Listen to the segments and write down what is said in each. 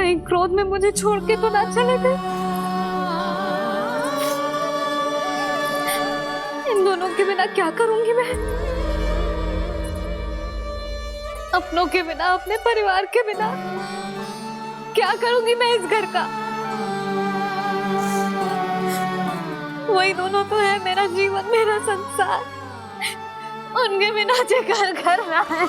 कहीं क्रोध में मुझे छोड़ के तो ना चले गए। इन दोनों के बिना क्या करूंगी मैं? अपनों के बिना, अपने परिवार के बिना क्या करूंगी मैं इस घर का? वही दोनों तो है मेरा जीवन, मेरा संसार। उनके बिना जे घर घर रहा है।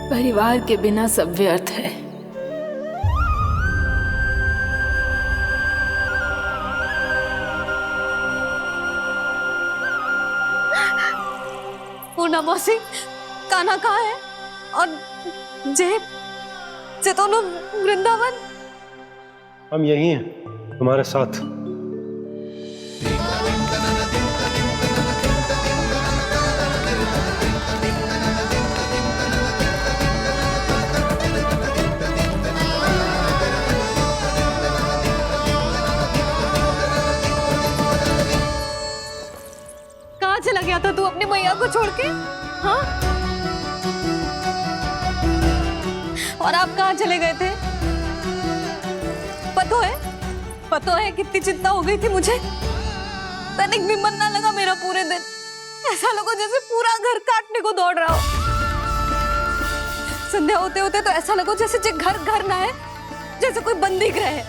परिवार के बिना सब व्यर्थ है। पूर्णा मौसी, कान्हा कहाँ है? और जे दोनों वृंदावन? हम यही हैं, तुम्हारे साथ। कहाँ चला गया था तू अपनी मैया को छोड़ के? हाँ? और आप कहाँ चले गए थे? पता है कितनी चिंता हो गई थी मुझे। तनिक भी मन ना लगा मेरा पूरे दिन। ऐसा लगा जैसे पूरा घर काटने को दौड़ रहा हो। संध्या होते होते तो ऐसा लगा जैसे घर घर ना है, जैसे कोई बंदी गृह है।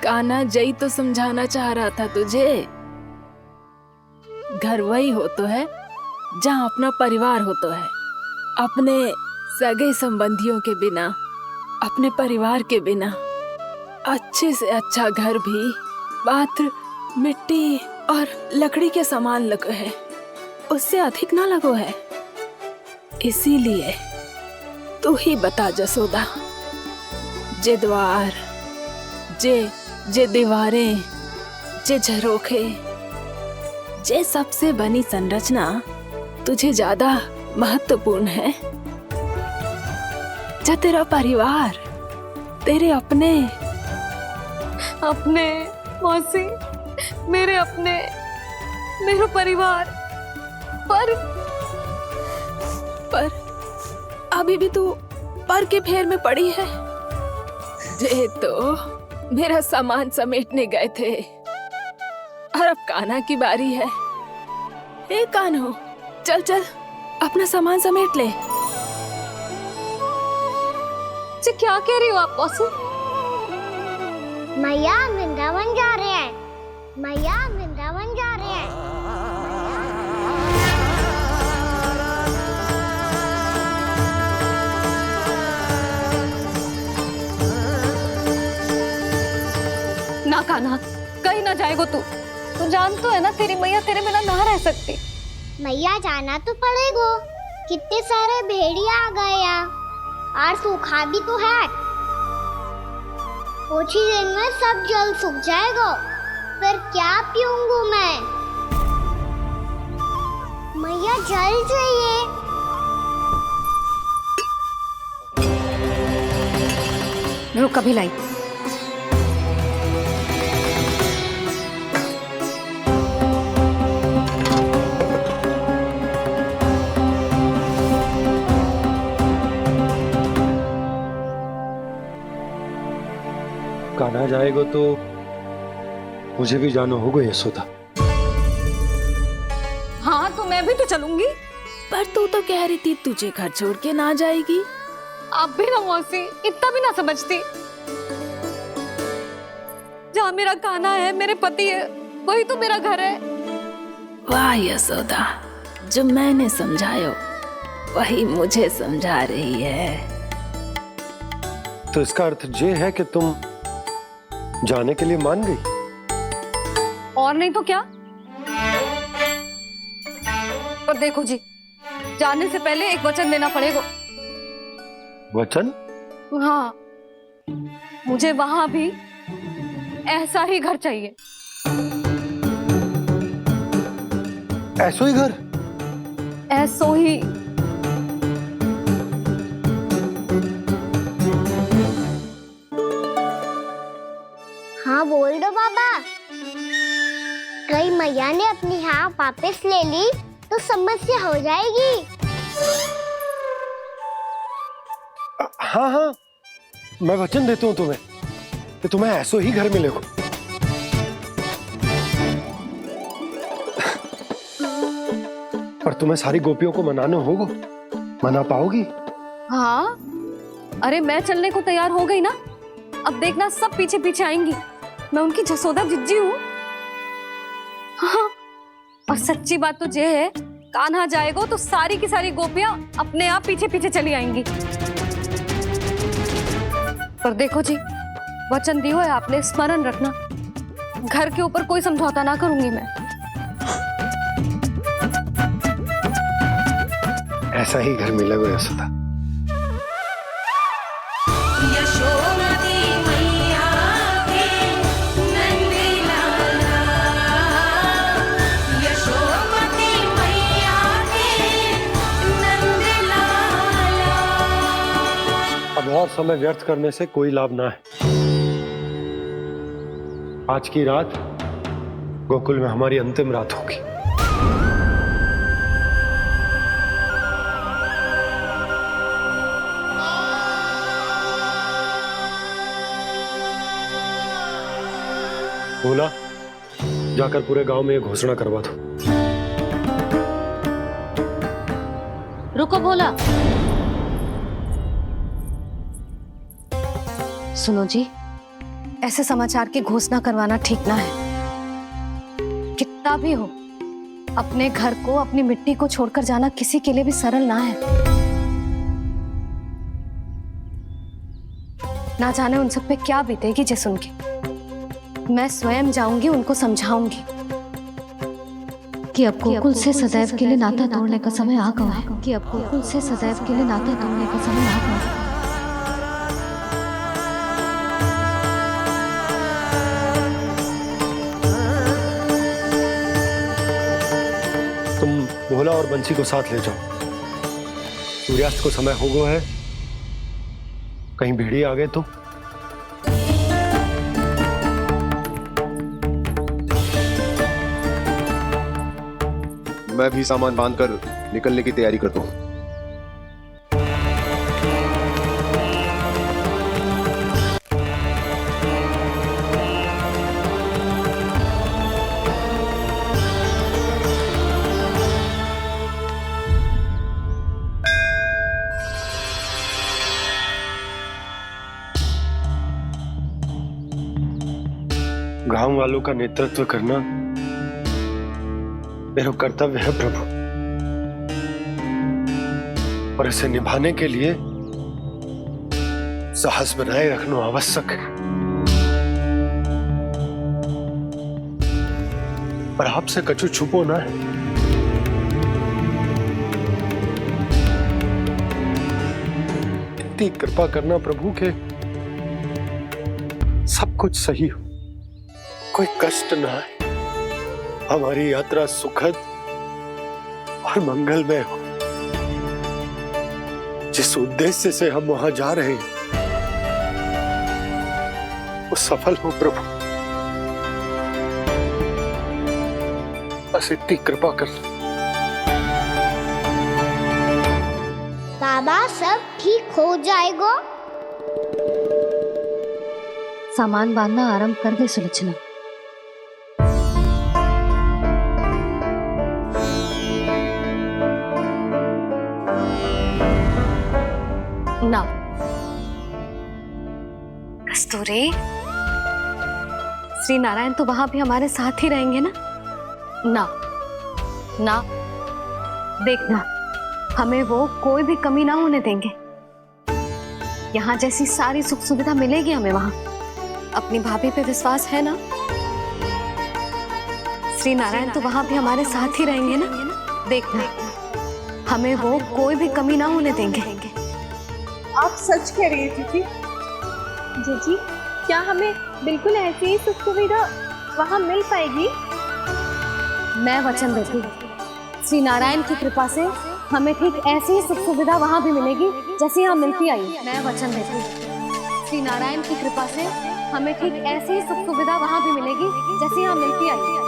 कान्हा जई तो समझाना चाह रहा था तुझे। घर वही हो तो है जहाँ अपना परिवार हो तो है। अपने सगे संबंधियों के बिना, अपने परिवार के बिना अच्छे से अच्छा घर भी पात्र मिट्टी और लकड़ी के समान लगो है, उससे अधिक ना लगो है। इसीलिए तू ही बता जसोदा, जे द्वार, जे दीवारें, जे झरोखे, जे सबसे बनी संरचना तुझे ज्यादा महत्वपूर्ण है? जो तेरा परिवार, तेरे अपने मौसी, मेरा परिवार। पर अभी भी तू पर के फेर में पड़ी है। जे तो मेरा सामान समेटने गए थे और अब कान्हा की बारी है। ए कान्हो, चल चल अपना सामान समेट ले। जी क्या कह रही हो आप मौसी? मैया वृंदावन जा रहे हैं। मैया वृंदावन जा रहे हैं। ना कान्हा, कहीं ना जाएगो तू जान तो है ना तेरी मैया तेरे बिना ना रह सकती। मैया जाना तो पड़ेगा। कितने सारे भेड़िया आ गए यहाँ, और सूखा भी तो है। कुछ ही दिन में सब जल सूख जाएगा, फिर क्या पीऊंगी मैं? मैया जल चाहिए। रुक अभी लाई। कान्हा जाएगा तो मुझे भी जाना होगा यशोदा। हाँ तो मैं भी तो चलूंगी। पर तू तो कह रही थी तुझे घर छोड़ के ना जाएगी। आप भी ना मौसी, इतना भी ना समझती। जहाँ मेरा कान्हा है, मेरे पति है, वही तो मेरा घर है। वाह यशोदा, जो मैंने समझायो वही मुझे समझा रही है। तो इसका अर्थ ये है कि तुम जाने के लिए मान गई? और नहीं तो क्या। पर देखो जी, जाने से पहले एक वचन देना पड़ेगा। वचन? हाँ, मुझे वहां भी ऐसा ही घर चाहिए। ऐसो ही घर? ऐसो ही। हाँ बोल दो बाबा। कहीं मैया ने अपनी हाँ वापस ले ली तो समस्या हो जाएगी। हाँ हाँ, मैं वचन देता हूँ तुम्हें कि तुम्हें ऐसो ही घर मिलेगा। पर तुम्हें सारी गोपियों को मनाना होगा, मना पाओगी? हाँ, अरे मैं चलने को तैयार हो गई ना। अब देखना सब पीछे पीछे आएंगी। मैं उनकी जसोदा जिज्जी हूँ। हाँ, और सच्ची बात तो ये है, कान्हा जाएगा तो सारी की सारी गोपियां अपने आप पीछे पीछे चली आएंगी। पर देखो जी, वचन दियो है आपने, स्मरण रखना, घर के ऊपर कोई समझौता ना करूंगी मैं। ऐसा ही घर मिलेगा यशोदा। अब और समय व्यर्थ करने से कोई लाभ ना है। आज की रात गोकुल में हमारी अंतिम रात होगी। बोला, जाकर पूरे गांव में ये घोषणा करवा दो। रुको भोला। सुनो जी, ऐसे समाचार की घोषणा करवाना ठीक ना है। कितना भी हो, अपने घर को, अपनी मिट्टी को छोड़कर जाना किसी के लिए भी सरल ना है। ना जाने उन सब पे क्या बीतेगी जे सुन के। मैं स्वयं जाऊंगी, उनको समझाऊंगी कि अब गोकुल से सदैव के लिए नाता तोड़ने का समय आ गया है। कि अब गोकुल से सदैव के लिए नाता तोड़ने का समय आ गया है। तुम भोला और बंसी को साथ ले जाओ। सूर्यास्त को समय हो गया है, कहीं भेड़िए आ गए तो। मैं भी सामान बांधकर निकलने की तैयारी करता हूँ। गांव वालों का नेतृत्व करना मेरा कर्तव्य है प्रभु, और इसे निभाने के लिए साहस बनाए रखना आवश्यक है। पर आपसे कछु छुपो ना है। इतनी कृपा करना प्रभु के सब कुछ सही हो, कोई कष्ट ना है, हमारी यात्रा सुखद और मंगलमय हो। जिस उद्देश्य से हम वहां जा रहे हैं वो सफल हो प्रभु, बस इतनी कृपा कर। बाबा सब ठीक हो जाएगा। सामान बांधना आरंभ कर दे सुलोचना। ना कस्तूरी, श्री नारायण तो वहां भी हमारे साथ ही रहेंगे ना? ना ना, देखना, हमें वो कोई भी कमी ना होने देंगे। यहाँ जैसी सारी सुख सुविधा मिलेगी हमें वहां। अपनी भाभी पे विश्वास है ना? श्री नारायण तो वहां भी हमारे साथ ही रहेंगे ना? देखना, हमें वो कोई भी कमी ना होने देंगे। आप सच कह रही है जीजी। जीजी, क्या हमें बिल्कुल ऐसी ही सुख सुविधा वहाँ मिल पाएगी? मैं वचन देती हूँ, श्री नारायण की कृपा से हमें ठीक ऐसी ही सुख सुविधा वहाँ भी मिलेगी जैसी यहाँ मिलती आई। मैं वचन देती हूँ, श्री नारायण की कृपा से हमें ठीक ऐसी ही सुख सुविधा वहाँ भी मिलेगी जैसी यहाँ मिलती आई है।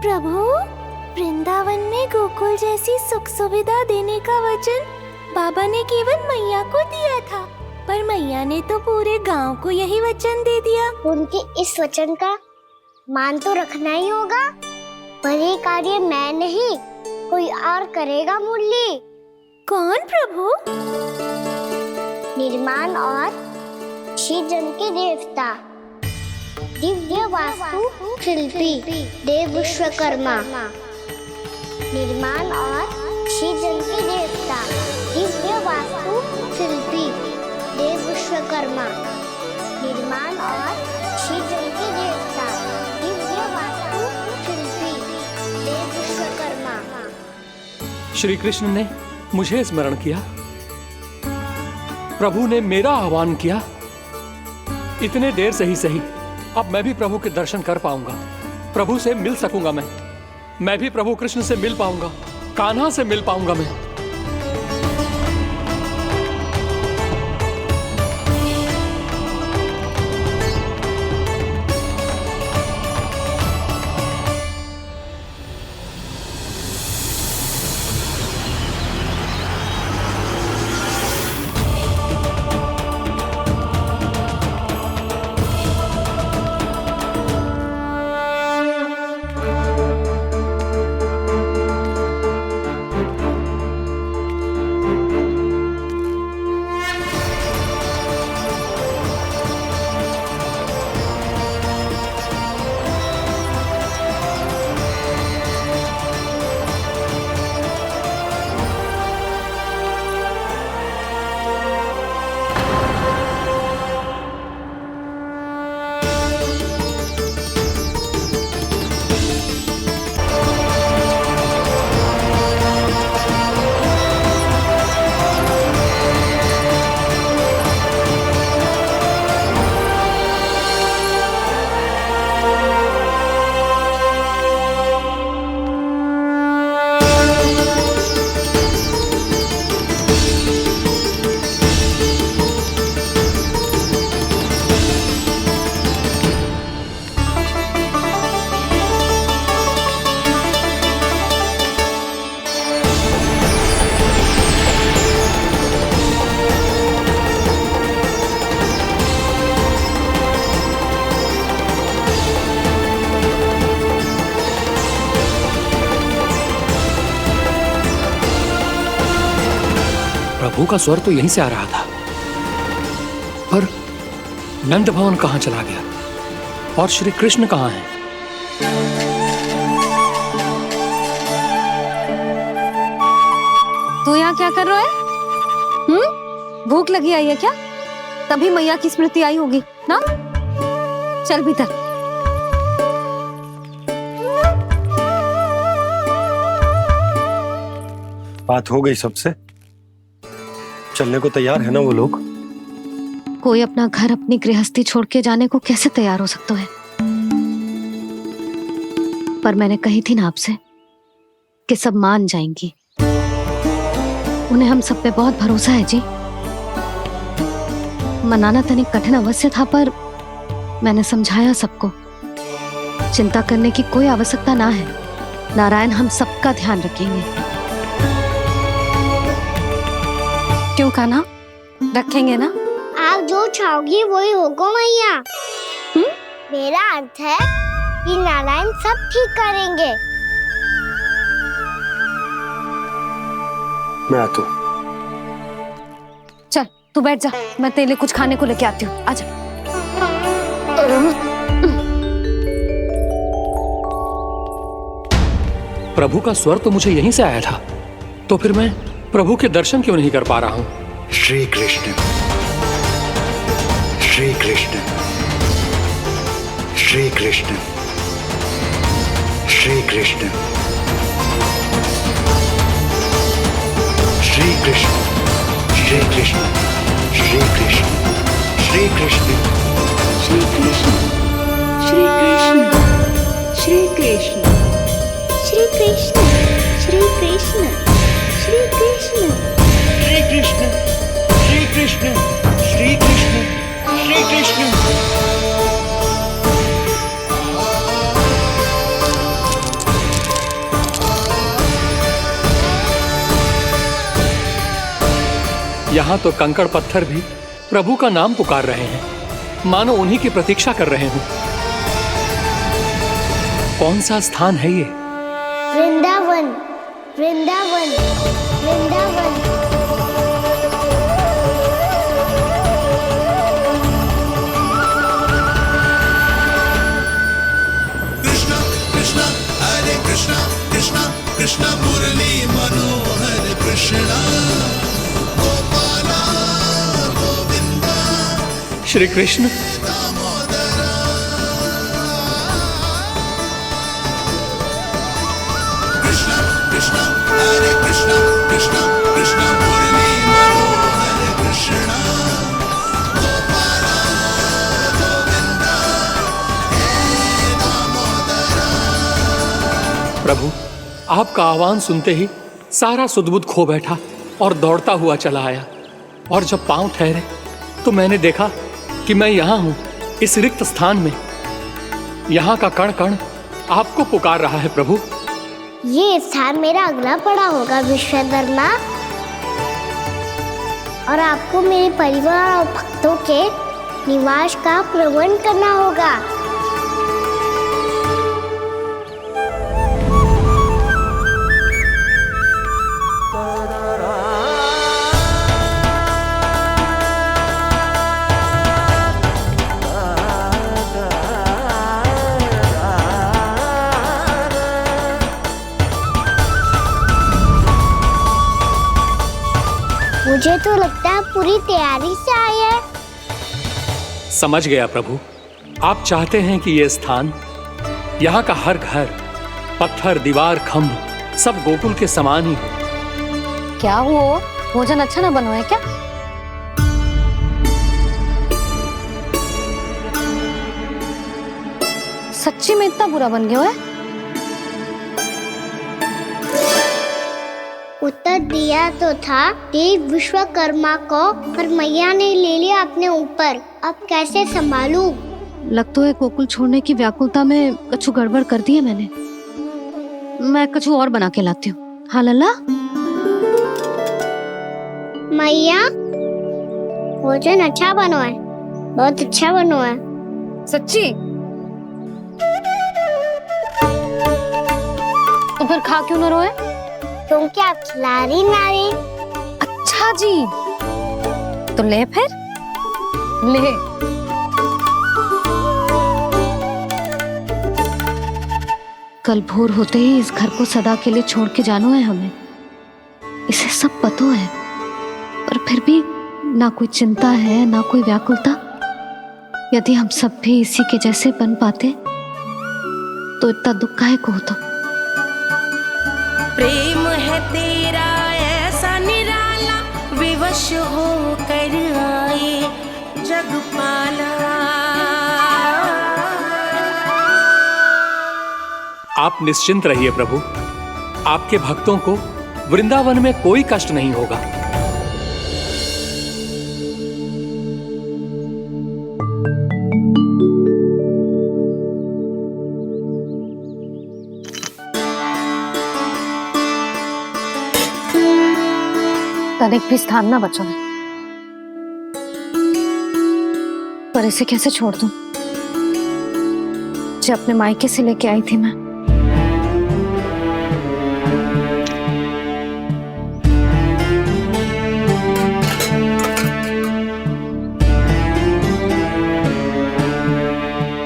प्रभु, वृंदावन में गोकुल जैसी सुख सुविधा देने का वचन बाबा ने केवल मैया को दिया था, पर मैया ने तो पूरे गांव को यही वचन दे दिया। उनके इस वचन का मान तो रखना ही होगा, पर ये कार्य मैं नहीं कोई और करेगा। मुरली कौन प्रभु? निर्माण और सृजन के देवता, दिव्य वास्तु शिल्पी देव विश्वकर्मा। निर्माण और सृजन के देवता, दिव्य वास्तु शिल्पी देव विश्वकर्मा। निर्माण और सृजन के देवता, दिव्य वास्तु शिल्पी देव विश्वकर्मा। श्री कृष्ण ने मुझे स्मरण किया, प्रभु ने मेरा आह्वान किया। इतने देर से ही सही, अब मैं भी प्रभु के दर्शन कर पाऊंगा, प्रभु से मिल सकूंगा। मैं भी प्रभु कृष्ण से मिल पाऊंगा, कान्हा से मिल पाऊंगा मैं। प्रभु का स्वर तो यहीं से आ रहा था, पर नंद भवन कहां चला गया और श्री कृष्ण कहां हैं? तू यहाँ क्या कर रहा है? भूख लगी आई है क्या? तभी मैया की स्मृति आई होगी ना? चल भीतर। बात हो गई सबसे? चलने को तैयार है ना वो लोग? कोई अपना घर अपनी गृहस्थी छोड़ के जाने को कैसे तैयार हो सकता है? पर मैंने कही थी ना आपसे कि सब मान जाएंगी। उन्हें हम सब पे बहुत भरोसा है जी। मनाना तनिक कठिन अवश्य था, पर मैंने समझाया सबको। चिंता करने की कोई आवश्यकता ना है, नारायण हम सबका ध्यान रखेंगे। क्यों कान्हा, रखेंगे ना? आप जो चाहोगी वही होगा मैया। मेरा अर्थ है कि नारायण सब ठीक करेंगे। मैं आता हूँ। चल तू बैठ जा, मैं तेरे लिए कुछ खाने को लेके आती हूँ। आजा। प्रभु का स्वर तो मुझे यहीं से आया था, तो फिर मैं प्रभु के दर्शन क्यों नहीं कर पा रहा हूँ? श्री कृष्ण, श्री कृष्ण, श्री कृष्ण, श्री कृष्ण, श्री कृष्ण, श्री कृष्ण, श्री कृष्ण, श्री कृष्ण, श्री कृष्ण, श्री कृष्ण श्री कृष्ण श्री कृष्ण श्री कृष्ण श्री कृष्ण श्री कृष्ण श्री कृष्ण श्री कृष्ण श्री कृष्ण यहाँ तो कंकड़ पत्थर भी प्रभु का नाम पुकार रहे हैं, मानो उन्हीं की प्रतीक्षा कर रहे हों। कौन सा स्थान है ये? वृंदावन वृंदावन वृंदावन। कृष्णा कृष्णा हरे कृष्णा कृष्णा कृष्णा मुरली मनोहर कृष्णा गोपाला गोविंदा श्री कृष्ण। दामोदरा। कृष्णा कृष्णा हरे कृष्णा कृष्णा कृष्णा मुरली मनोहर कृष्णा गोपाला गोविंदा हे दामोदरा। प्रभु, आपका आह्वान सुनते ही सारा सुध-बुध खो बैठा और दौड़ता हुआ चला आया। और जब पांव ठहरे तो मैंने देखा कि मैं यहाँ हूँ, इस रिक्त स्थान में। यहाँ का कण कण आपको पुकार रहा है प्रभु। ये स्थान मेरा अगला पड़ा होगा विश्वकर्मा, और आपको मेरे परिवार और भक्तों के निवास का प्रबंध करना होगा। मुझे तो लगता है पूरी तैयारी से आए हैं। समझ गया प्रभु, आप चाहते हैं कि ये स्थान, यहाँ का हर घर, पत्थर, दीवार, खम्भ सब गोकुल के समान ही हो। क्या हुआ? भोजन अच्छा ना बनो है क्या? सच्ची में इतना बुरा बन गया है? उत्तर दिया तो था देव विश्वकर्मा को, पर मैया ने ले लिया अपने ऊपर। अब कैसे संभालूं? लगता है गोकुल छोड़ने की व्याकुलता में कछु गड़बड़ कर दी है मैंने। मैं कछु और बना के लाती हूँ। हाँ लल्ला? मैया, भोजन अच्छा बनो है, बहुत अच्छा बनो है। सच्ची? तो फिर खा क्यों न रोए? तुम क्या खिला रही नारी? अच्छा जी, तो ले फिर ले। कल भोर होते ही इस घर को सदा के लिए छोड़ के जाना है हमें। इसे सब पता है, पर फिर भी ना कोई चिंता है ना कोई व्याकुलता। यदि हम सब भी इसी के जैसे बन पाते तो इतना दुख काहे को होता। प्रेम है तेरा ऐसा निराला, विवश हो कर आए जगपाला। आप निश्चिंत रहिए प्रभु, आपके भक्तों को वृंदावन में कोई कष्ट नहीं होगा। तनिक भी स्थान ना बचो है, पर इसे कैसे छोड़ दूं जो अपने मायके से लेके आई थी मैं।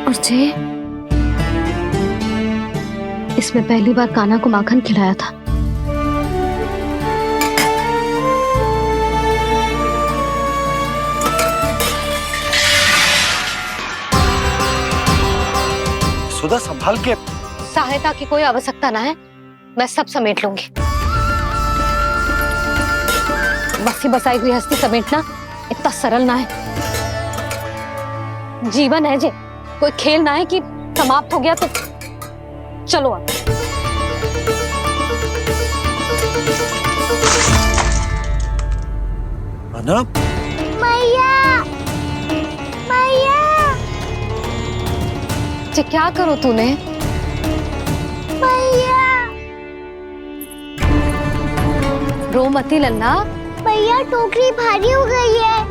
और जे इसमें पहली बार कान्हा को माखन खिलाया था। सुधा संभाल के। सहायता की कोई आवश्यकता ना है, मैं सब समेट लूंगी। बसी बसाई हुई हस्ती समेटना इतना सरल ना है। जीवन है जे, कोई खेल ना है कि समाप्त हो गया तो चलो अब। अना, मैया मैया ये क्या करो तूने? मैया रो मती लल्ला। भैया टोकरी भारी हो गई है।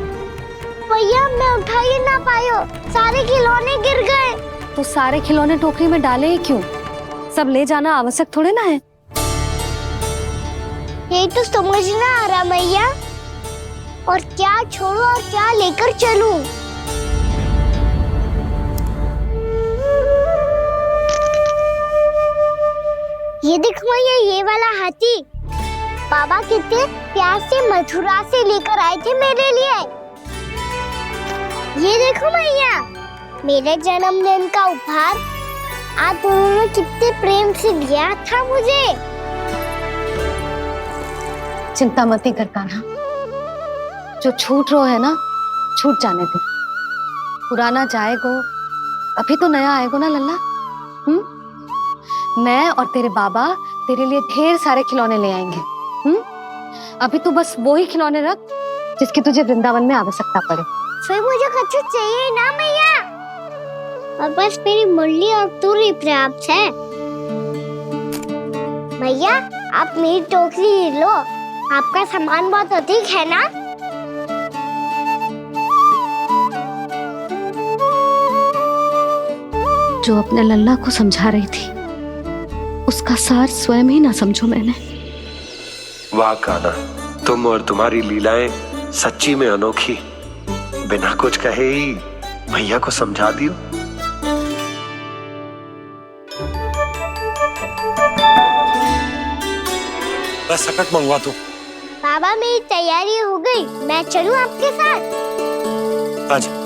भैया मैं उठा ही ना पायो, सारे खिलौने गिर गए। तो सारे खिलौने टोकरी में डाले ही क्यों? सब ले जाना आवश्यक थोड़े ना है। यही तो समझ ना आ रहा मैया, और क्या छोड़ू और क्या लेकर चलूं? ये देख मैया, ये वाला हाथी बाबा कितने प्यार से मथुरा से लेकर आए थे मेरे लिए। ये देखो मैया, मेरे जन्मदिन का उपहार आप उन्होंने कितने प्रेम से दिया था मुझे। चिंता मत कर कान्हा, जो छूट रो है ना छूट जाने दे। पुराना जाएगो, अभी तो नया आएगो ना लल्ला। मैं और तेरे बाबा तेरे लिए ढेर सारे खिलौने ले आएंगे। अभी तू बस वो ही खिलौने रख जिसकी तुझे वृंदावन में आवश्यकता पड़े। फिर मुझे कच्चू चाहिए ना मैया, और बस मेरी मुरली और तुरी पर्याप्त है। भैया आप मेरी टोकरी लो, आपका सामान बहुत अधिक है ना। जो अपने लल्ला को समझा रही थी उसका सार स्वयं ही ना समझो मैंने। वाह कान्हा, तुम और तुम्हारी लीलाएं सच्ची में अनोखी। बिना कुछ कहे ही भैया को समझा दियो। बस सकट मंगवा दो। बाबा मेरी तैयारी हो गई, मैं चलूं आपके साथ? आजा।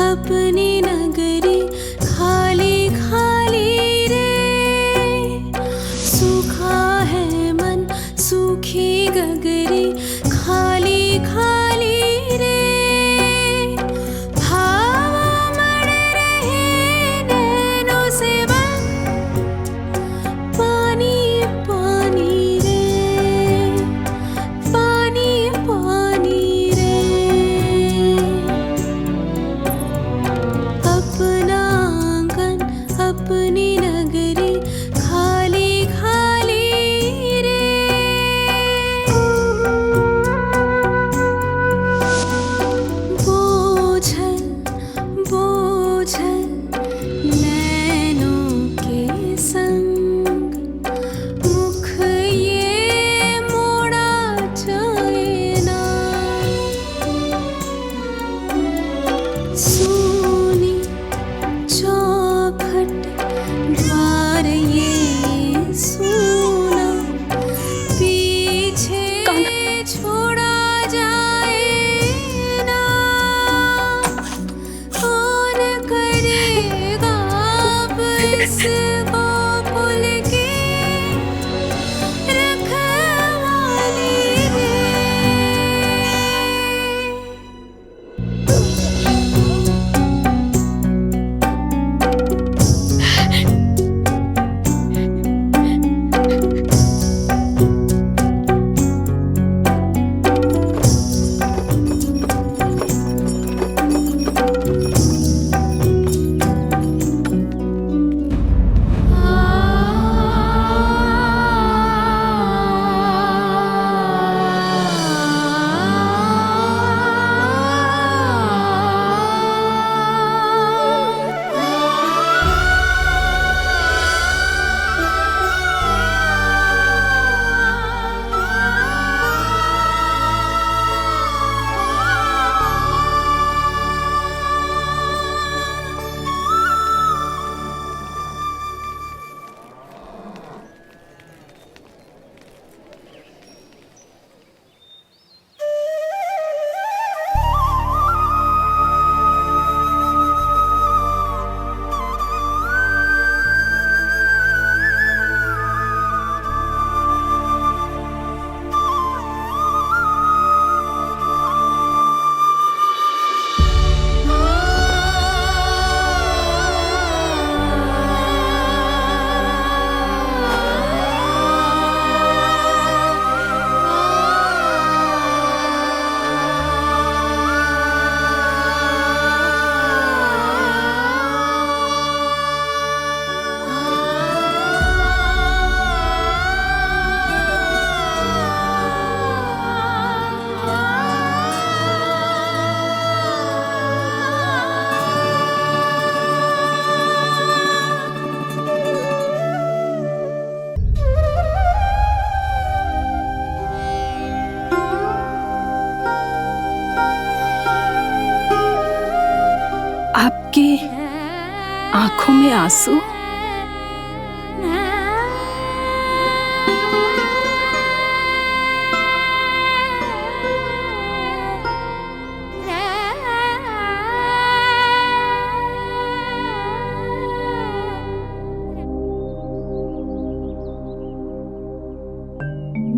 अपनी नगरी खाली खाली रे, सूखा है मन सूखी गगरी खाली खाली रे, हवा मर रहे नैनों से बन पानी पानी रे, पानी पानी रे। आपके आंखों में आंसू?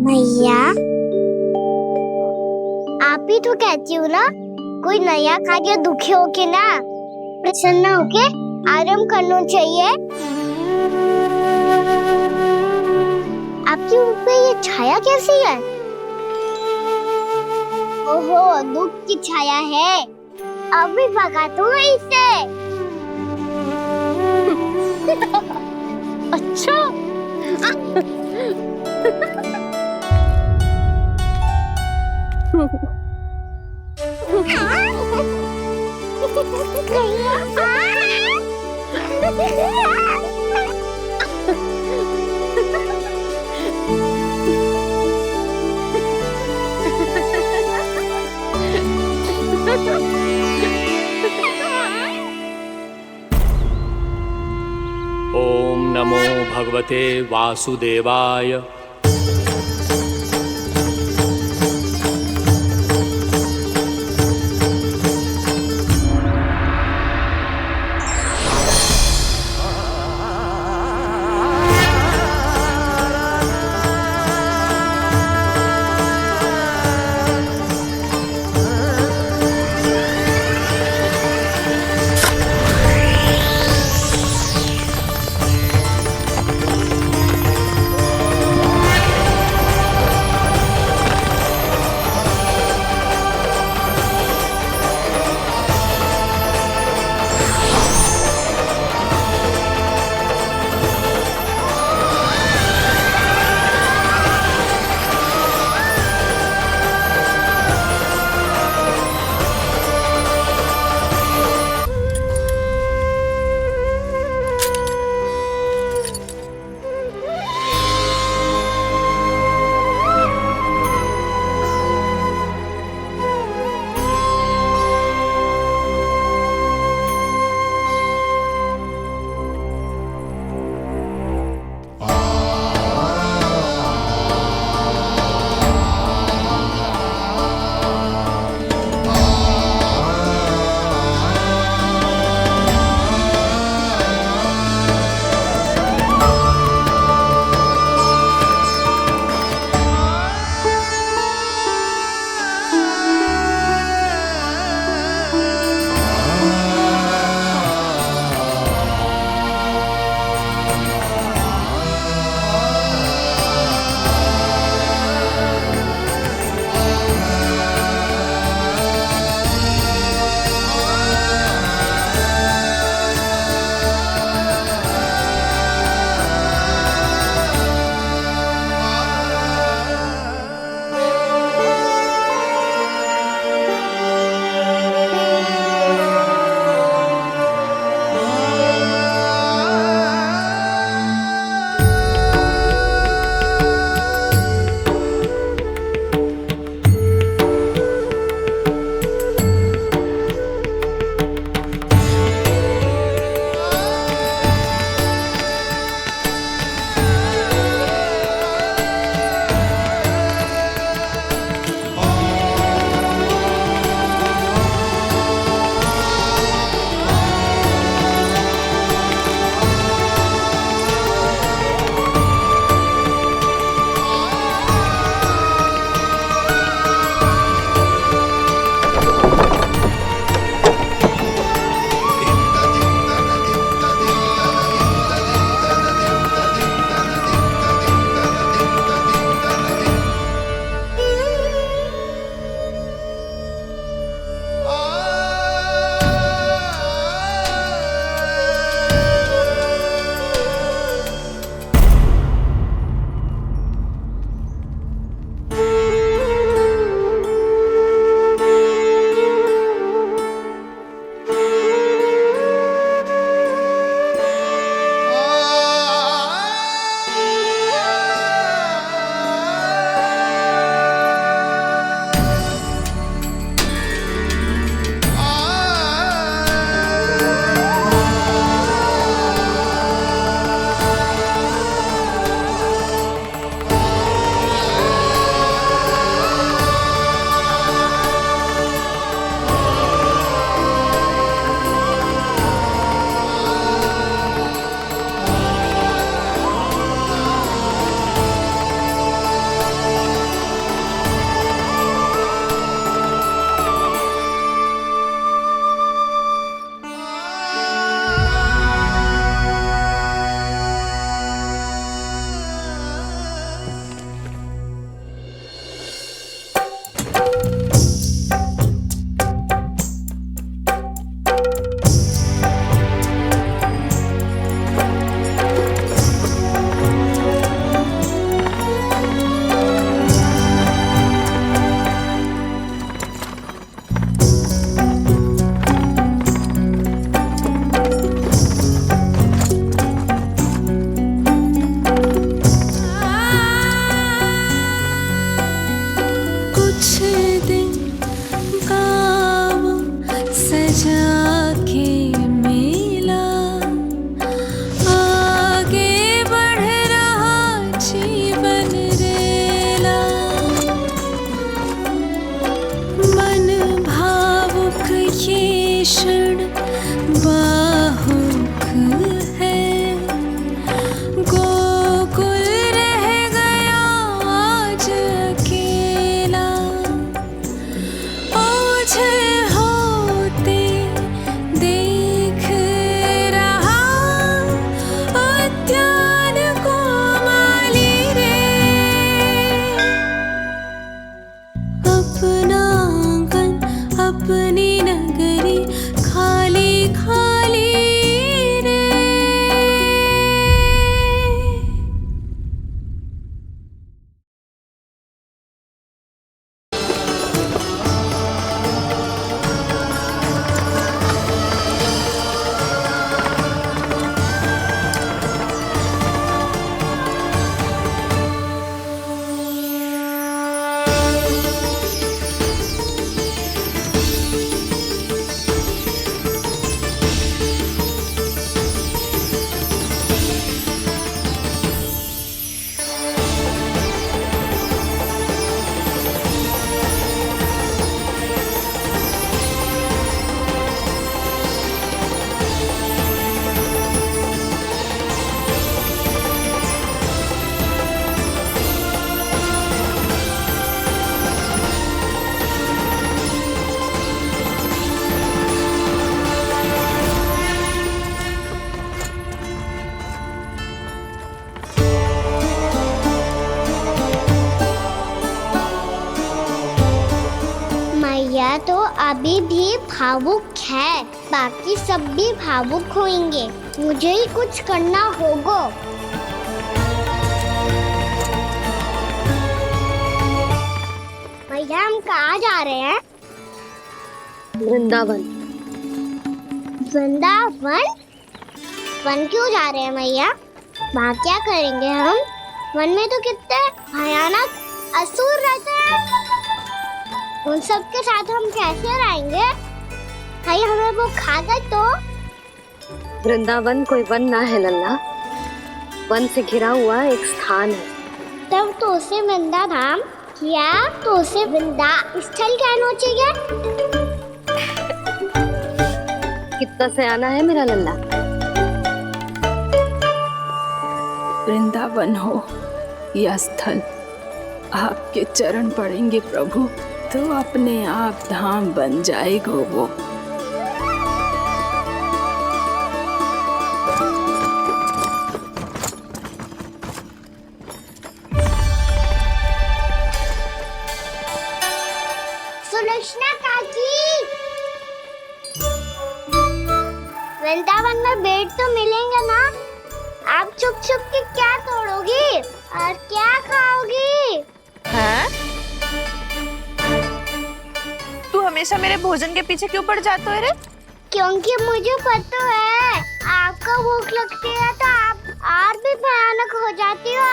मैया, आप ही तो कहती हो ना, कोई नया कार्य दुखी होके ना प्रसन्न होके आराम करना चाहिए। आपके मुंह पे ये छाया कैसी है? ओहो, दुख की छाया है। अभी भगा दूं इसे। अच्छा। ओम नमो भगवते वासुदेवाय। आके मिला, आगे बढ़ रहा जीवन रेला। मन भावुक ये क्षण बाहुक है, गोकुल रह गया आज अकेला। ओझल होते देख रहा उद्यान को माली रे। अपना आंगन अपनी नगरी खाली खाली रे। मैया तो अभी भी भावुक है, बाकी सब भी भावुक होंगे। मुझे ही कुछ करना होगा। मैया हम कहाँ जा रहे हैं? वृंदावन। वृंदावन? वन क्यों जा रहे हैं मैया? वहाँ क्या करेंगे हम? वन में तो कितने भयानक असुर रहते हैं। उन सब के साथ हम कैसे रहेंगे? कहीं हमें वो खा गए तो? वृंदावन कोई वन ना है लल्ला, वन से घिरा हुआ एक स्थान है। तब तो उसे वृंदा धाम या तो उसे वृंदा स्थल कहना चाहिए। कितना सयाना है मेरा लल्ला। वृंदावन हो या स्थल, आपके चरण पड़ेंगे प्रभु तो अपने आप धाम बन जाएगा वो। सुलक्षणा काकी, वृंदावन में बेट तो मिलेंगे ना? आप छुप छुप के क्या तोड़ोगी और क्या खाओगी? हाँ? तू हमेशा मेरे भोजन के पीछे क्यों पड़ जाते हो रे? क्योंकि मुझे पता है आपको भूख लगती है तो आप और भी भयानक हो जाती हो।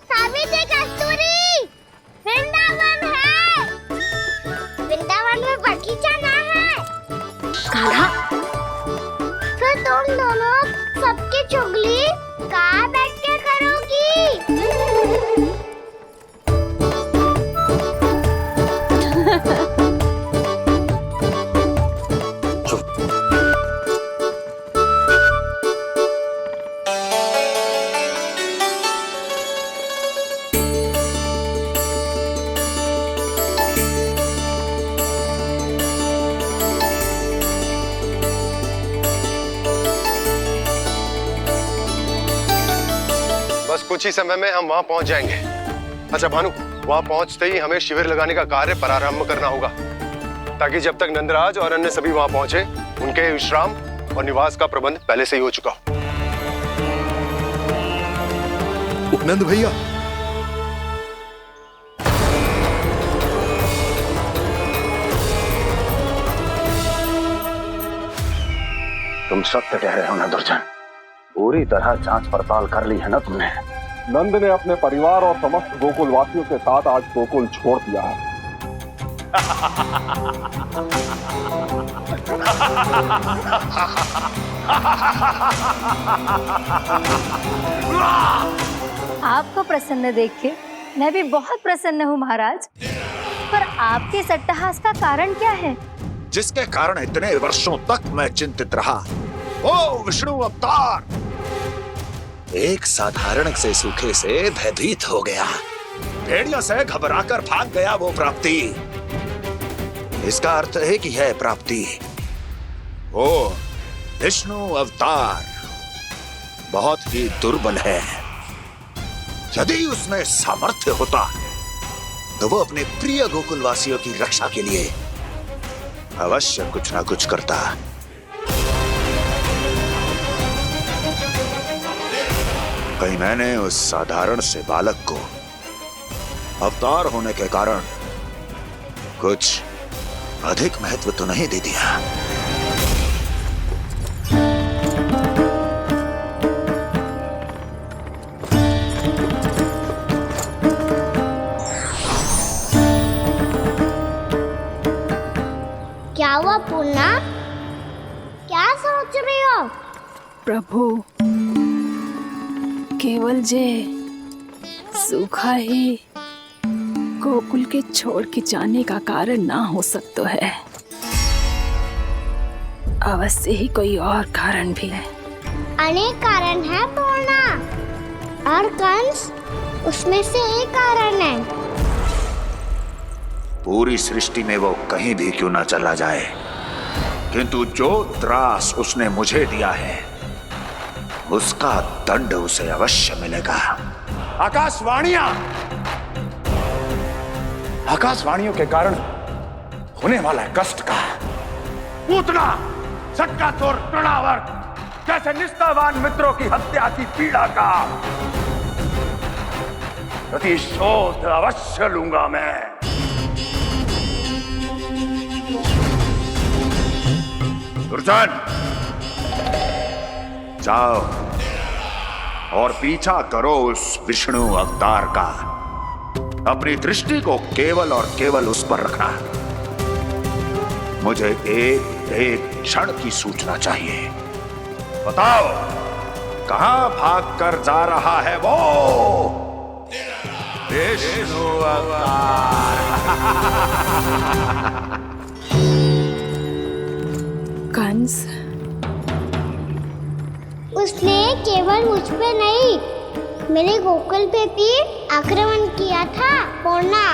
सावित्री कस्तूरी, वृंदावन है। वृंदावन में बगीचा ना है। कान्हा, फिर तुम दोनों सबकी चुगली कहाँ बैठ के करोगी? बस कुछ ही समय में हम वहां पहुंच जाएंगे। अच्छा भानु, वहां पहुंचते ही हमें शिविर लगाने का कार्य प्रारंभ करना होगा, ताकि जब तक नंदराज और अन्य सभी वहां पहुंचे उनके विश्राम और निवास का प्रबंध पहले से ही हो चुका हो। नंद भैया, तुम सत्य कह रहे हो ना दुर्जन, पूरी तरह जांच पड़ताल कर ली है ना तुमने? नंद ने अपने परिवार और समस्त गोकुल वासियों के साथ आज गोकुल छोड़ दिया है। आपको प्रसन्न देख के मैं भी बहुत प्रसन्न हूँ महाराज। पर आपके इस अट्टहास का कारण क्या है? जिसके कारण इतने वर्षों तक मैं चिंतित रहा, वो विष्णु अवतार एक साधारण से सूखे से भयभीत हो गया, भेड़ियों से घबराकर भाग गया। वो प्राप्ति, इसका अर्थ है कि यह प्राप्ति, वो विष्णु अवतार बहुत ही दुर्बल है। यदि उसमें सामर्थ्य होता तो वो अपने प्रिय गोकुलवासियों की रक्षा के लिए अवश्य कुछ ना कुछ करता। कहीं मैंने उस साधारण से बालक को अवतार होने के कारण कुछ अधिक महत्व तो नहीं दे दिया। क्या हुआ पूर्णा? क्या सोच रही हो? प्रभु, केवल जे सूखा ही गोकुल के छोड़ के जाने का कारण ना हो सकता है, अवश्य ही कोई और कारण भी है। अनेक कारण है पूर्णा, और कंस उसमें से एक कारण है। पूरी सृष्टि में वो कहीं भी क्यों ना चला जाए, किंतु जो त्रास उसने मुझे दिया है उसका दंड उसे अवश्य मिलेगा। आकाशवाणियों के कारण होने वाला कष्ट का पूतना, सटका चोर तृणावर्त जैसे निष्ठावान मित्रों की हत्या की पीड़ा का प्रतिशोध अवश्य लूंगा मैं। दुर्जन, जाओ और पीछा करो उस विष्णु अवतार का। अपनी दृष्टि को केवल और केवल उस पर रखना। मुझे एक एक क्षण की सूचना चाहिए। बताओ, कहां भागकर जा रहा है वो विष्णु अवतार? कंस, उसने केवल मुझ पे नहीं, मेरे गोकुल पे भी आक्रमण किया था पूर्णा।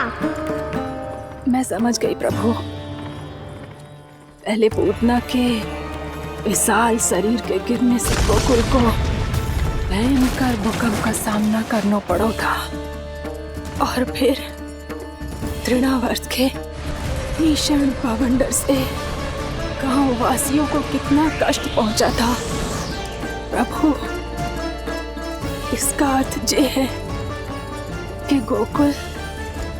मैं समझ गई प्रभु। पहले पूतना के विशाल शरीर के गिरने से गोकुल को भयंकर भूकंप का सामना करना पड़ा था, और फिर तृणावर्त के भीषण पावंडर से गांव वासियों को कितना कष्ट पहुंचा था। प्रभु, इसका अर्थ ये है कि गोकुल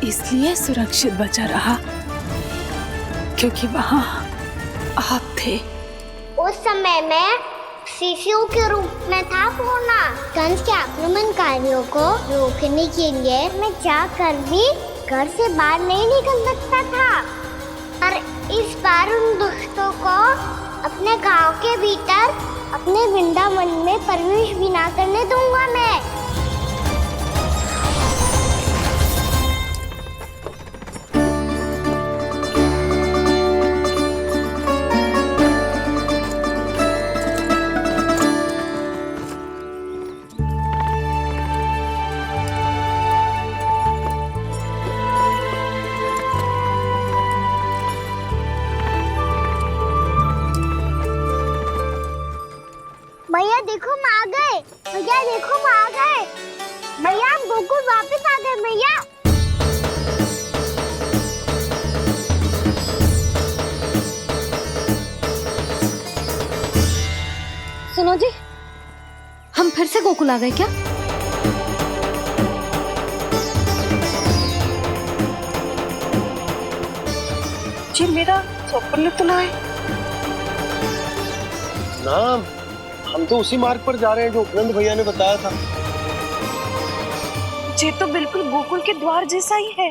इसलिए सुरक्षित बचा रहा क्योंकि वहां आप थे। उस समय मैं शिशु के रूप में था पूर्णा। कंस के आक्रमणकारियों को रोकने के लिए मैं जाकर भी घर से बाहर नहीं निकल सकता था, और इस बार उन दुष्टों को अपने गांव के भीतर अपने वृंदावन में प्रवेश भी ना करने दूंगा मैं। भैया देखो हम आ गए, भैया देखो हम आ गए, भैया हम गोकुल वापस आ गए भैया। सुनो जी, हम फिर से गोकुल आ गए क्या? जी मेरा स्वप्न तो ना है। ना, हम तो उसी मार्ग पर जा रहे हैं जो उपनंद भैया ने बताया था। ये तो बिल्कुल गोकुल के द्वार जैसा ही है।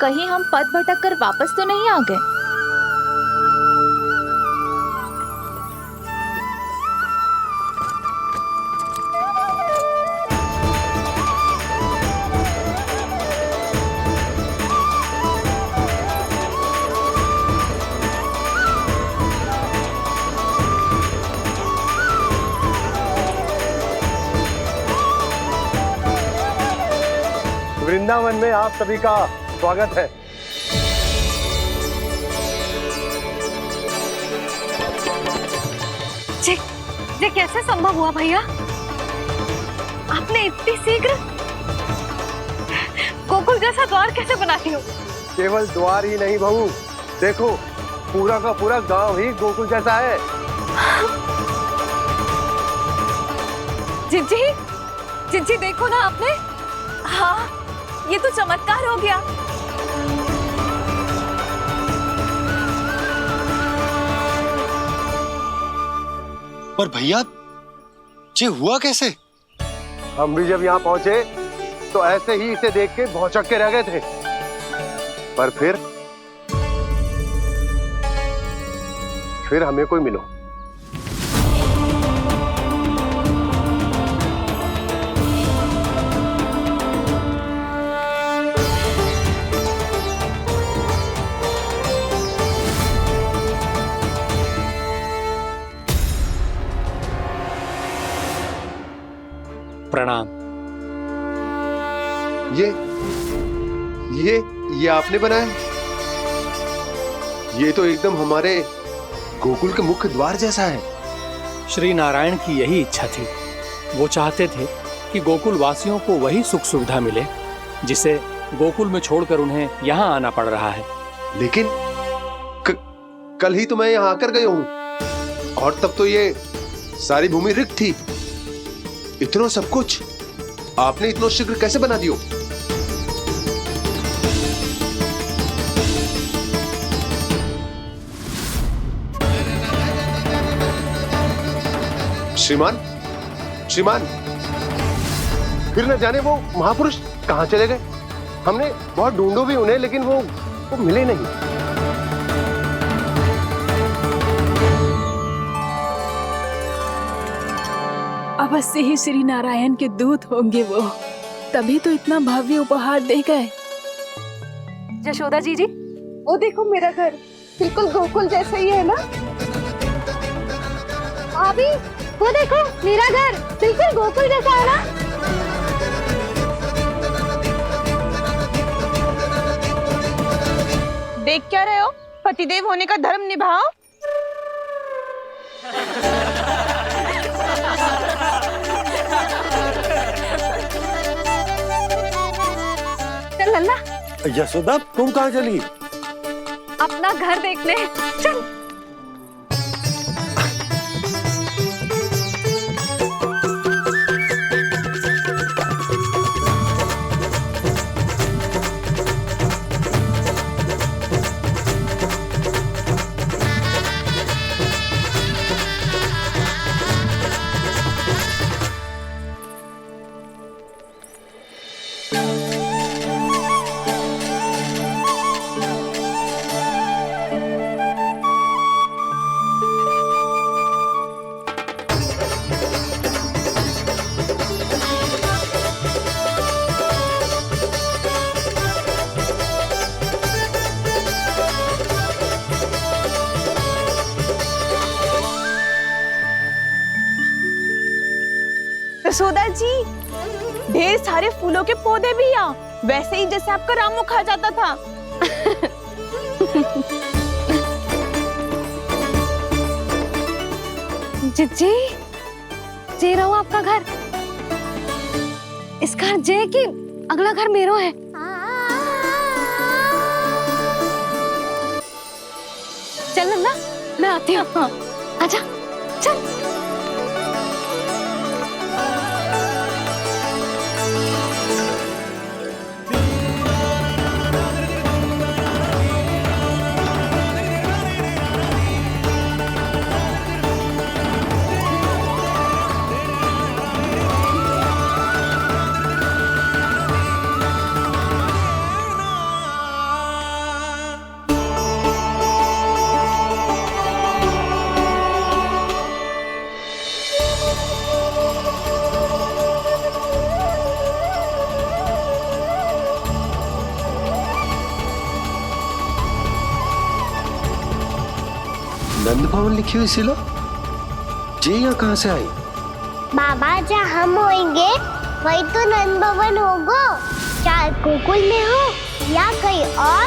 कहीं हम पथ भटक कर वापस तो नहीं आ गए? वृंदावन में आप सभी का स्वागत है। ये कैसे संभव हुआ भैया? आपने इतनी शीघ्र गोकुल जैसा द्वार कैसे बना दिया? केवल द्वार ही नहीं बहू, देखो पूरा का पूरा गांव ही गोकुल जैसा है। जिज्जी, जिज्जी देखो ना आपने। हाँ, ये तो चमत्कार हो गया। पर भैया ये हुआ कैसे? हम भी जब यहाँ पहुंचे तो ऐसे ही इसे देख के भौचक के रह गए थे, पर फिर हमें कोई मिलो। प्रणाम। ये आपने बनाया? ये तो एकदम हमारे गोकुल के मुख्य द्वार जैसा है। श्री नारायण की यही इच्छा थी। वो चाहते थे कि गोकुल वासियों को वही सुख सुविधा मिले जिसे गोकुल में छोड़कर उन्हें यहाँ आना पड़ रहा है। लेकिन कल ही तो मैं यहाँ आकर गया हूँ और तब तो ये सारी भूमि रिक्त थी। इतना सब कुछ आपने इतना शीघ्र कैसे बना दियो? श्रीमान, फिर न जाने वो महापुरुष कहां चले गए। हमने बहुत ढूंढो भी उन्हें, लेकिन वो मिले नहीं। अवश्य ही श्री नारायण के दूत होंगे वो, तभी तो इतना भव्य उपहार दे गए। यशोदा जी, वो देखो मेरा घर बिल्कुल गोकुल जैसा ही है ना? भाभी, वो देखो मेरा घर बिल्कुल गोकुल जैसा है ना? देख क्या रहे हो? पतिदेव होने का धर्म निभाओ। चल लल्ला। यशोदा, तुम कहाँ चली? अपना घर देखने चल। यशोदा जी, ढेर सारे फूलों के पौधे भी यहाँ, वैसे ही जैसे आपका रामू खा जाता था। जिज्जी, जे रहो आपका घर। इसका जे कि अगला घर मेरो है। चल लल्ला, मैं आती हूँ। आजा, चल। नंद भवन लिखी हुई सिलो जी यहाँ कहाँ से आई? बाबा जहाँ हम होंगे वही तो नंद भवन होगा, चाहे गोकुल में हो या कहीं और।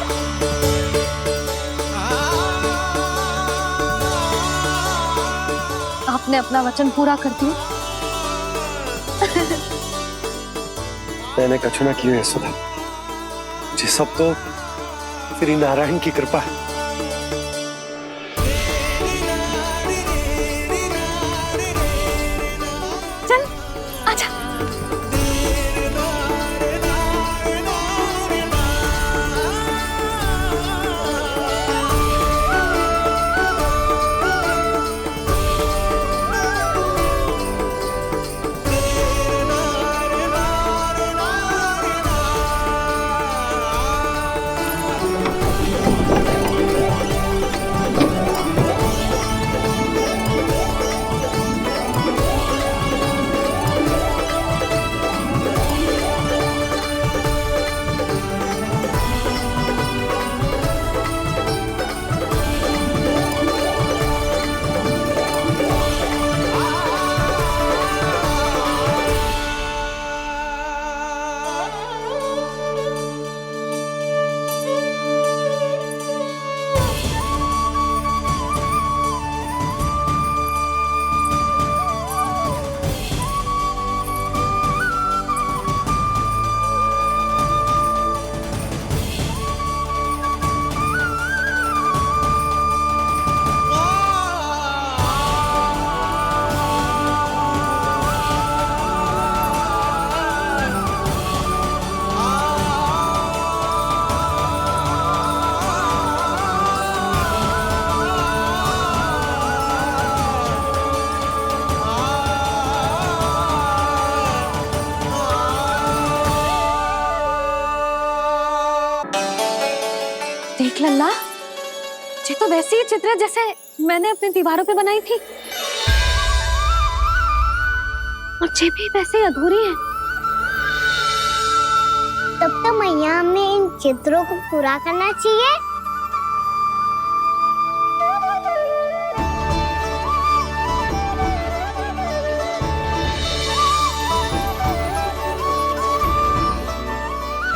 आपने अपना वचन पूरा कर दिया। मैंने कछु ना किया यशोदा, ये सब तो श्री नारायण की कृपा है। चल आजा। देख लल्ला, ये तो वैसी ही चित्र है जैसे मैंने अपनी दीवारों पे बनाई थी, और ये भी वैसे ही अधूरी है। तब तो मैया हमें इन चित्रों को पूरा करना चाहिए।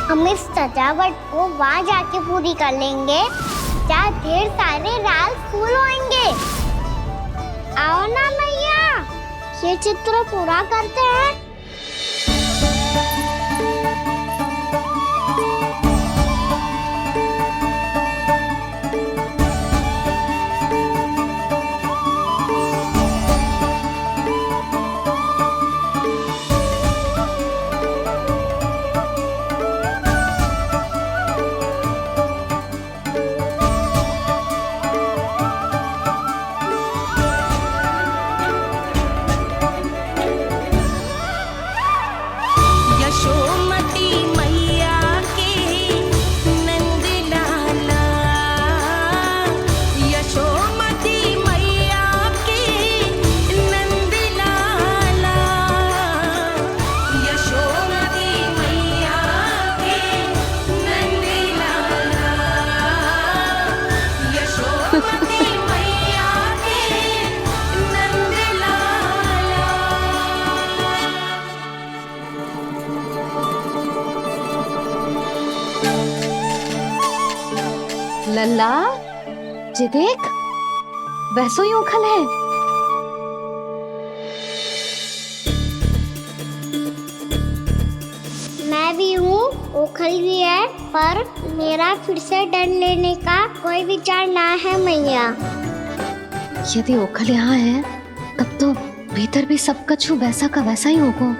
हम इस सजावट को वहाँ जाके पूरी कर लेंगे जहाँ ढेर सारे लाल फूल होंगे। आओ ना मैया, ये चित्र पूरा करते हैं। लल्ला, ये देख, वैसो ही उखल है। मैं भी हूँ, उखल भी है, पर मेरा फिर से डर लेने का कोई विचार ना है मैया। यदि ओखल यहाँ है, तब तो भीतर भी सब कछु वैसा का वैसा ही होगा।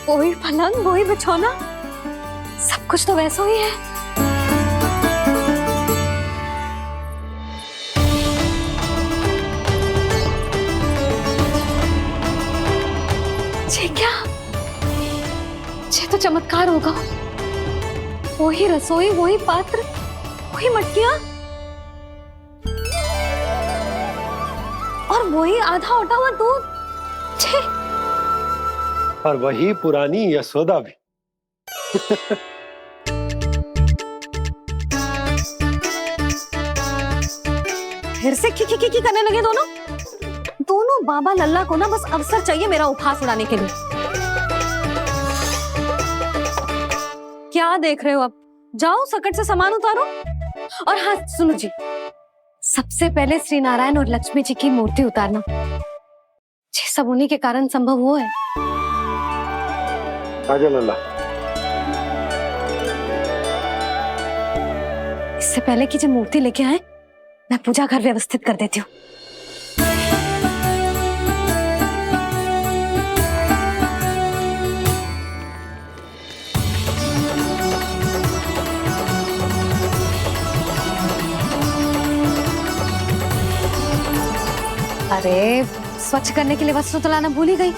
वही पलंग, वही बिछौना, सब कुछ तो वैसा ही है। ये क्या? ये तो चमत्कार होगा। वही रसोई, वही पात्र, वही मटकियां, और वही आधा उटा हुआ दूध। छे। और वही पुरानी यशोदा भी। फिर से की करने लगे दोनों। दोनों बाबा लल्ला को ना बस अवसर चाहिए मेरा उपहास उड़ाने के लिए। क्या देख रहे हो? अब जाओ सकट से सामान उतारो। और हाँ सुनो जी, सबसे पहले श्री नारायण और लक्ष्मी जी की मूर्ति उतारना। ये सब उन्हीं के कारण संभव हुआ है। आजा लल्ला। इससे पहले कि जो मूर्ति लेके आए, मैं पूजा घर व्यवस्थित कर देती हूँ। अरे स्वच्छ करने के लिए वस्त्र तो लाना भूल ही गई।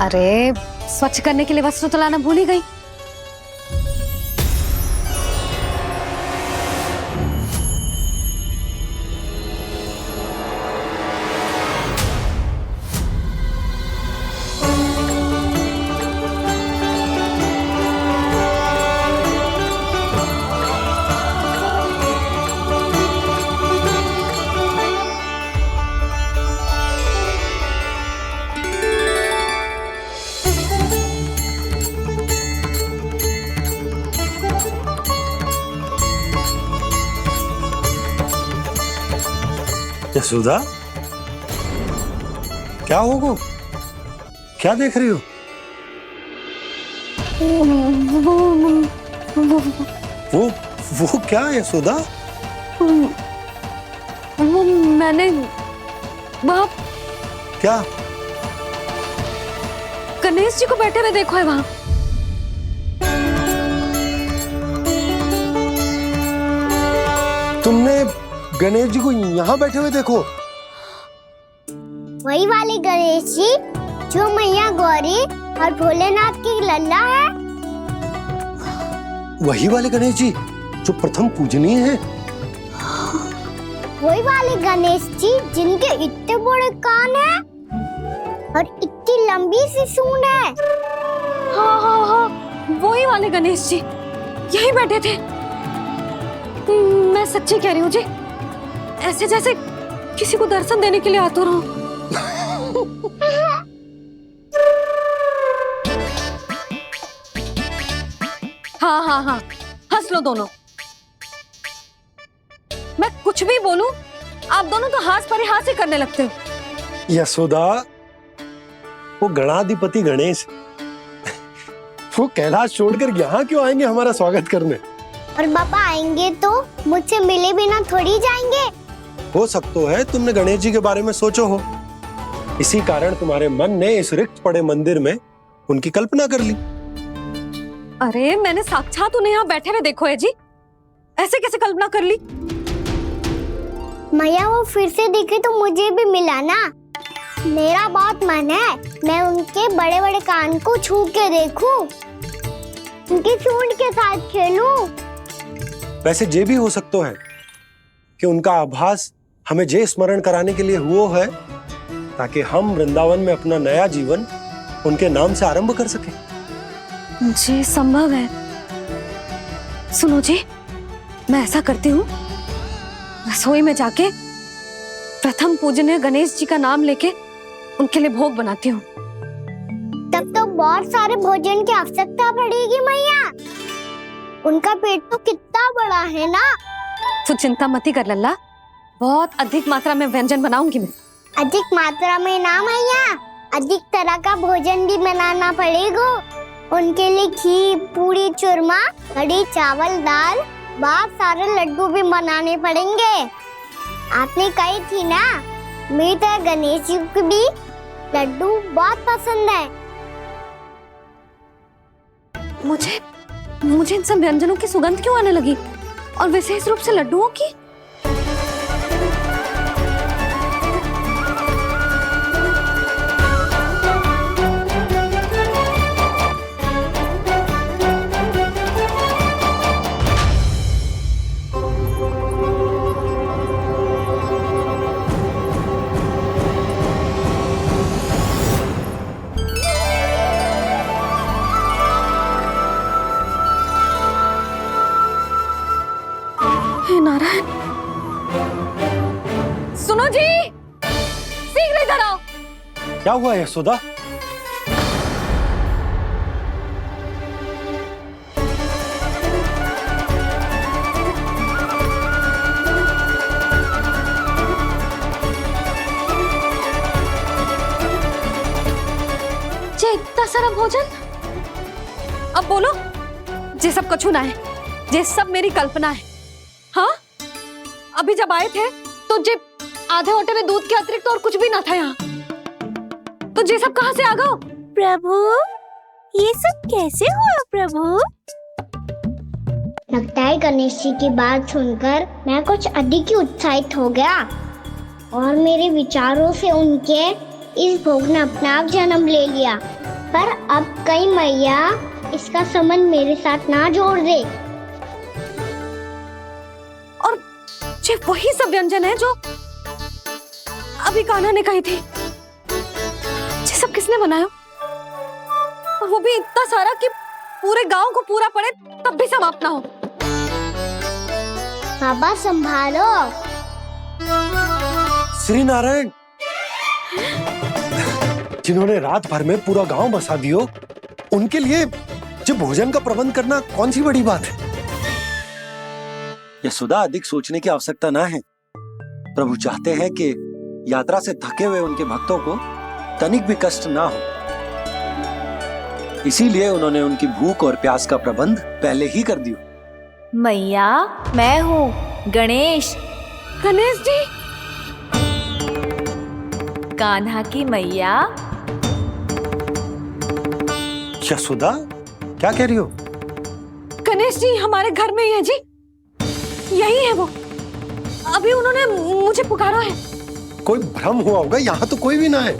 अरे स्वच्छ करने के लिए वस्त्र तो लाना भूल ही गई। यशोदा, क्या होगा? क्या देख रही हो? वो क्या यशोदा? वो मैंने वहाँ क्या? गणेश जी को बैठे हुए देखो है वहाँ। तुमने गणेश जी को यहाँ बैठे हुए देखो? वही वाले गणेश जी जो मैया गौरी और भोलेनाथ की लल्ला है। वही वाले गणेश जी जो प्रथम पूजनीय हैं। वही वाले गणेश जी जिनके इतने बड़े कान हैं और इतनी लंबी सी सूंड है। हाँ हाँ हाँ, वही वाले गणेश जी यही बैठे थे। मैं सच्ची कह रही हूँ जी, ऐसे जैसे किसी को दर्शन देने के लिए आतुर हूँ। हाँ हाँ हाँ, हंस लो दोनों। मैं कुछ भी बोलूं, आप दोनों तो हास परिहास ही करने लगते हो। यशोदा, वो गणाधिपति गणेश वो कैलाश छोड़कर यहाँ क्यों आएंगे हमारा स्वागत करने? और पापा आएंगे तो मुझसे मिले बिना थोड़ी जाएंगे। हो सकता है तुमने गणेश जी के बारे में सोचो हो, इसी कारण तुम्हारे मन ने इस रिक्त पड़े मंदिर में उनकी कल्पना कर ली। अरे मैंने साक्षात उन्हें यहाँ बैठे हुए देखो है जी, ऐसे कैसे कल्पना कर ली? मैया वो फिर से दिखे तो मुझे भी मिला ना। मेरा बहुत मन है मैं उनके बड़े बड़े कान को छू के देखूं, उनकी सूंड के साथ खेलूं। वैसे ये भी हो सकता है कि उनका आभास हमें जे स्मरण कराने के लिए हुआ है ताकि हम वृंदावन में अपना नया जीवन उनके नाम से आरंभ कर सकें। जी संभव है। सुनो जी, मैं ऐसा करती हूँ, रसोई में जाके प्रथम पूजनीय गणेश जी का नाम लेके उनके लिए भोग बनाती हूँ। तब तो बहुत सारे भोजन की आवश्यकता पड़ेगी मैया। उनका पेट तो कितना बड़ा है ना। तू चिंता मत ही कर लल्ला, बहुत अधिक मात्रा में व्यंजन बनाऊंगी मैं। अधिक मात्रा में ना मैया, अधिक तरह का भोजन भी बनाना पड़ेगा। उनके लिए खीर, पूरी, चूरमा, कढ़ी, चावल, दाल, बहुत सारे लड्डू भी बनाने पड़ेंगे। आपने कही थी ना, मेरी तरह गणेश जी को भी लड्डू बहुत पसंद है। मुझे इन सब व्यंजनों की सुगंध क्यों आने लगी, और विशेष रूप से लड्डुओं की? नारायण, सुनो जी, शीघ्र इधर आओ। क्या हुआ यशोदा? जे इतना सारा भोजन, अब बोलो, जे सब कछु ना है, जे सब मेरी कल्पना है। हाँ, अभी जब आए थे तो जे आधे ओटे में दूध के अतिरिक्त और कुछ भी ना था यहाँ, तो जे सब कहाँ से आ गए? प्रभु, ये सब कैसे हुआ प्रभु? लगता है गणेश जी की बात सुनकर मैं कुछ अधिक ही उत्साहित हो गया और मेरे विचारों से उनके इस भोग ने अपना आप जन्म ले लिया। पर अब कई मैया इसका संबंध मेरे साथ ना जोड़ दे। और ये वही सब व्यंजन है जो अभी कान्हा ने कही थी। ये सब किसने बनाया? और वो भी इतना सारा कि पूरे गांव को पूरा पड़े तब भी समाप्त ना हो। बाबा संभालो। श्री नारायण, जिन्होंने रात भर में पूरा गांव बसा दियो, उनके लिए जो भोजन का प्रबंध करना कौन सी बड़ी बात है? यशोदा, अधिक सोचने की आवश्यकता ना है। प्रभु चाहते हैं कि यात्रा से थके हुए उनके भक्तों को तनिक भी कष्ट ना हो, इसीलिए उन्होंने उनकी भूख और प्यास का प्रबंध पहले ही कर दिया। मैया, मैं हूँ गणेश। गणेश जी? कान्हा की मैया। यशोदा, क्या कह रही हो? गणेश जी हमारे घर में ही है जी, यही है वो। अभी उन्होंने मुझे पुकारा है। कोई भ्रम हुआ होगा, यहाँ तो कोई भी ना है।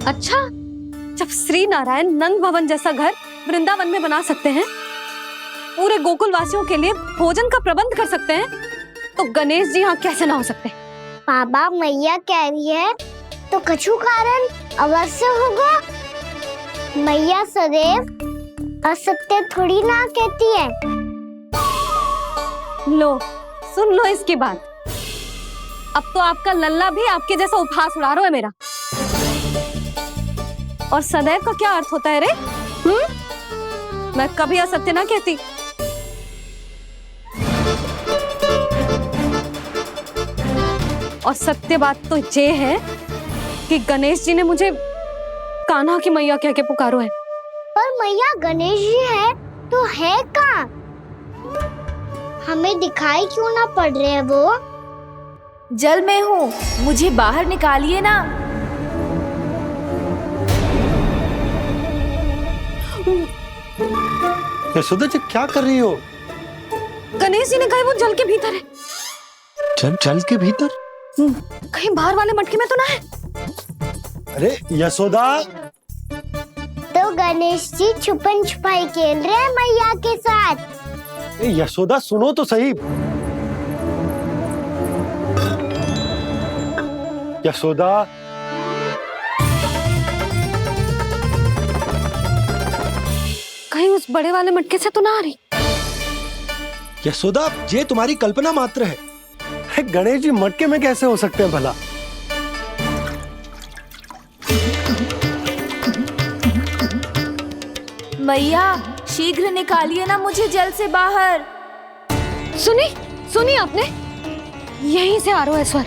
अच्छा, जब श्री नारायण नंद भवन जैसा घर वृंदावन में बना सकते हैं, पूरे गोकुल वासियों के लिए भोजन का प्रबंध कर सकते हैं, तो गणेश जी यहाँ कैसे ना हो सकते? बाबा, मैया कह रही है तो कछु कारण अवश्य होगा। मैया सदैव असत्य थोड़ी ना कहती है। लो, सुन लो इसकी बात। अब तो आपका लल्ला भी आपके जैसा उपहास उड़ा रहा है मेरा। और सदैव का क्या अर्थ होता है रे? मैं कभी असत्य ना कहती। और सत्य बात तो ये है कि गणेश जी ने मुझे कान्हा की मैया कह के पुकारो है। पर मैया गणेश जी है तो है कहाँ? हमें दिखाई क्यों ना पड़ रहे हैं वो? जल में हूँ, मुझे बाहर निकालिए ना। यशोदा जी, क्या कर रही हो? गणेश जी ने कहा वो जल के भीतर है। जल के भीतर? कहीं बाहर वाले मटके में तो ना है? अरे यशोदा! तो गणेश जी छुपन छुपाई खेल रहे हैं मैया के साथ। यशोदा, सुनो तो सही। यशोदा, कहीं उस बड़े वाले मटके से तो ना आ रही? यशोदा, ये तुम्हारी कल्पना मात्र है। गणेश जी मटके में कैसे हो सकते हैं भला? मैया, शीघ्र निकालिए ना मुझे जल से बाहर। सुनी आपने? यहीं से आ रहा है स्वर।